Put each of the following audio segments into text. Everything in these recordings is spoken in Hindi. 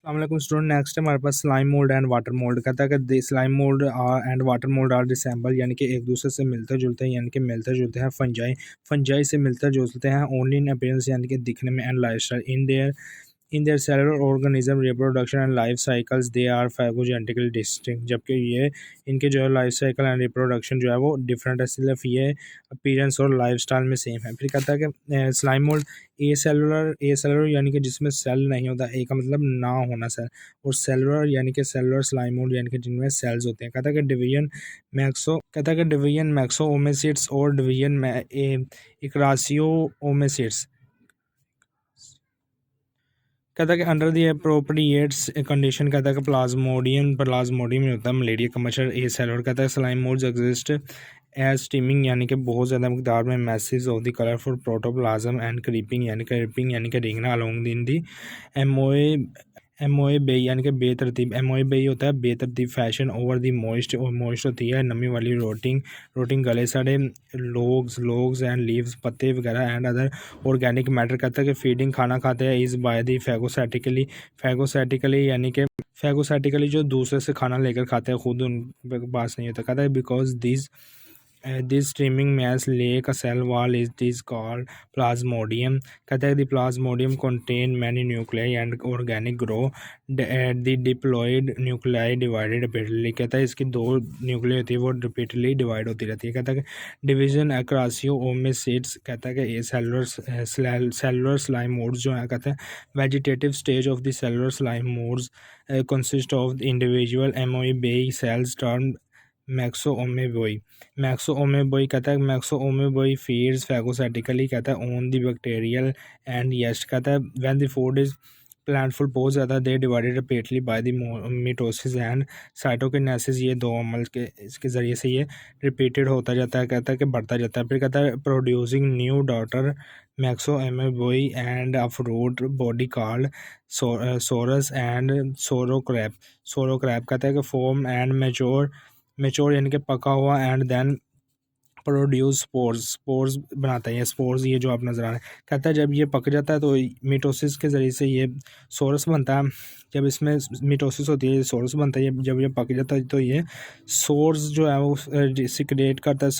अस्सलाम स्टूडेंट। नेक्स्ट हमारे पास slime mould and water mould कहता है कि slime mould and water mould are dissemble यानी कि एक दूसरे से मिलते जुलते हैं यानी कि मिलते जुलते हैं। फंजाई से मिलते जुलते हैं ओनली इन अपीयरेंस यानी कि दिखने में and lifestyle in their cellular organism reproduction and life cycles they are phylogenetically distinct. जबकि ये इनके जो है लाइफ साइकिल एंड रिप्रोडक्शन जो है वो डिफरेंट है, सिर्फ ये अपीयरेंस और लाइफ स्टाइल में सेम है। फिर कहता है कि स्लाइम मोल्ड ए सेलुलर यानी कि जिसमें सेल नहीं होता, ए का मतलब ना होना सेल, और सेलुलर यानी कि सेलुलर स्लाइम मोल्ड यानी कि जिनमें सेल्स होते हैं। कहता है कि डिवीजन मैक्सो ओमेसिड्स और डिवीजन इक्रासियो ओमेसिड्स। कहता है कि अंडर दी अप्रोप्रिएट्स कंडीशन कहता है कि प्लाज्मोडियम में होता है मलेरिया का मच्छर ए सेलुलर। कहता है slime moulds exist as streaming यानी कि बहुत ज़्यादा मकदार में masses of the colourful protoplasm and creeping यानी कि रिंगना अलोंग इन दी एमओए एमओए बे यानी कि बेतरतीब। एमओए बे होता है बेतरतीब फैशन ओवर दी मॉइस्ट, और मॉइस्ट होती है नमी वाली रोटिंग गले सड़े लोग्स एंड लीव्स पत्ते वगैरह एंड अदर ऑर्गेनिक मैटर। कहता है कि फीडिंग खाना खाते हैं इस बाय दी फैगोसैटिकली यानी कि फैगोसैटिकली जो दूसरे से खाना लेकर खाते हैं, खुद उनके पास नहीं होता। कहता है because this streaming mass lake a cell wall is this called plasmodium। कहता है the plasmodium contain many nuclei and organic grow the diploid nuclei divided repeatedly। कहता है इसकी दो न्यूक्लियाई होती है वो रिपीटली डिवाइड होती रहती है। कहता है कि डिवीजन अक्रासियो ओमेसिड्स। कहता है कि ये सेलुलर स्लाइम मोड्स जो है, कहता है vegetative stage of the cellular slime moulds consist of individual amoebae cells termed myxamoebae. कहता है मैक्सोओमेबोई फीड्स फैगोसैटिकली कहता है on the bacterial and yeast. कहता है when the food is plant food बहुत ज़्यादा they divided repeatedly by the mitosis and cytokinesis. ये दो अमल के इसके ज़रिए से ये रिपीटेड होता जाता है, कहता है कि बढ़ता जाता है। फिर कहता है producing new daughter myxamoebae and a fruit body called sorus and sorocarp. कहता है कि फॉर्म एंड मेच्योर यानी कि पका हुआ एंड देन प्रोड्यूस स्पोर्स बनाता है। ये स्पोर्स ये जो आप नज़र आ रहे हैं, कहता है जब ये पक जाता है तो मिटोसिस के ज़रिए से ये सोरस बनता है। जब इसमें मिटोसिस होती है ये सोरस बनता है। जब ये पक जाता है तो ये सोर्स जो है वो सिक्रेट करता है।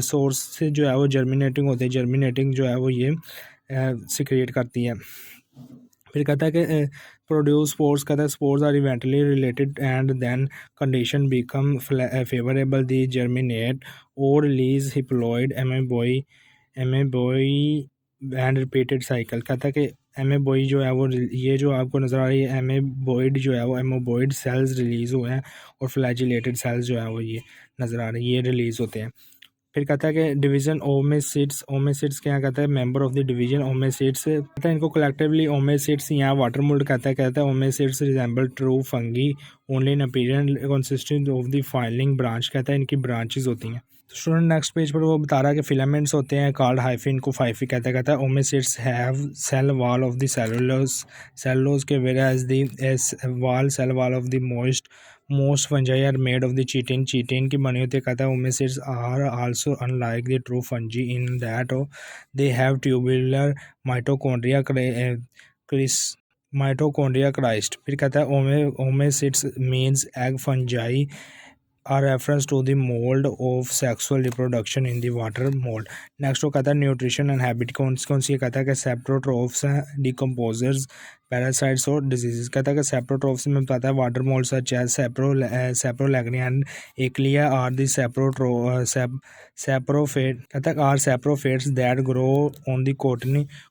सोर्स से जो है वो जर्मिनेटिंग होती है, जर्मिनेटिंग जो है वो ये सिक्रेट करती है। फिर कहता है कि प्रोड्यूस स्पोर्स। कहता है spores are eventually related and then condition become favourable they germinate और release haploid amoebae and repeated cycle. कहता है कि एमेबोई जो है वो ये जो आपको नज़र आ रही है एमेबोइड जो है वो एमोबोइड सेल्स रिलीज़ हुए हैं, और फ्लैजिलेटेड सेल्स जो है वो ये नज़र आ रही है ये रिलीज़ होते हैं। फिर कहता है कि डिवीजन ओमेसिड्स क्या कहता है मेंबर ऑफ द डिवीजन ओमेसिड्स। कहता है इनको कलेक्टिवली ओमेसिड्स या वाटर मोल्ड कहता है oomycetes resemble true fungi only in appearance consisting of the filing branch. कहता है इनकी ब्रांचेस होती हैं। तो स्टूडेंट नेक्स्ट पेज पर वो बता रहा है कि फिलामेंट्स होते हैं कॉल्ड हाइफी, इनको फाइफी कहता है oomycetes have cell wall of the cellulose के whereas the cell wall of the most fungi are made of the chitin की बनी होती है। कहता है oomycetes are also unlike the true fungi in that they have tubular mitochondria cristae. फिर कहता है oomycetes means egg fungi are reference to the mode of sexual reproduction in the water mold. Next वो कहता है न्यूट्रिशन एंड हैबिट कौन सी कहता है कि सेप्रोट्रोफ्स हैं, डिकम्पोजर्स, पैरासाइट्स और डिजीजेस। कहता है कि सेप्रोट्रोफ्स में बताता है water mold such as saprolegnia and achlya are the saprophyte. कहता है are saprophytes that grow on the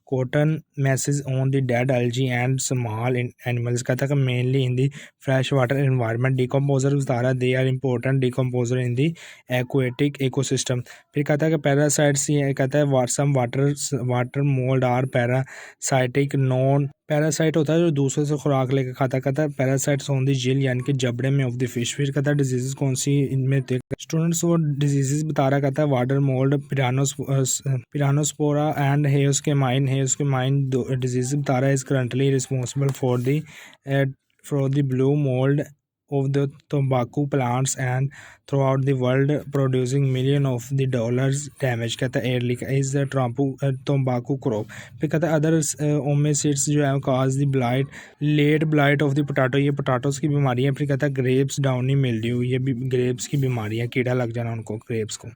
cotton masses on the dead algae and small animals. कहता है कि mainly in the fresh water environment. Decomposer बता रहा है they are important decomposer in the aquatic ecosystem. फिर कहता है कि पैरासाइट्स ये कहता है some water mould are parasitic non parasite होता है जो दूसरे से खुराक लेकर खाता। कहता है पैरासाइट्स ऑन द जिल यानी कि जबड़े में ऑफ द फिश। फिर कहता है डिजीजेस कौन सी इनमें थे स्टूडेंट्स वो डिजीजेस बता रहा। कहता है वाटर मोल्ड पिरानोस्पोरा एंड हेयोस्केमाइन डिजीज बता रहा है is currently responsible for the blue mould of the tobacco plants and throughout the world producing million of the dollars damage कहता है air leak is the tobacco crop। फिर कहता है other homicides जो है cause the blight late blight of the potato, ये potatoes की बीमारी है। फिर कहता है grapes downy mildew, ये भी grapes की बीमारी है, कीड़ा लग जाना उनको grapes को।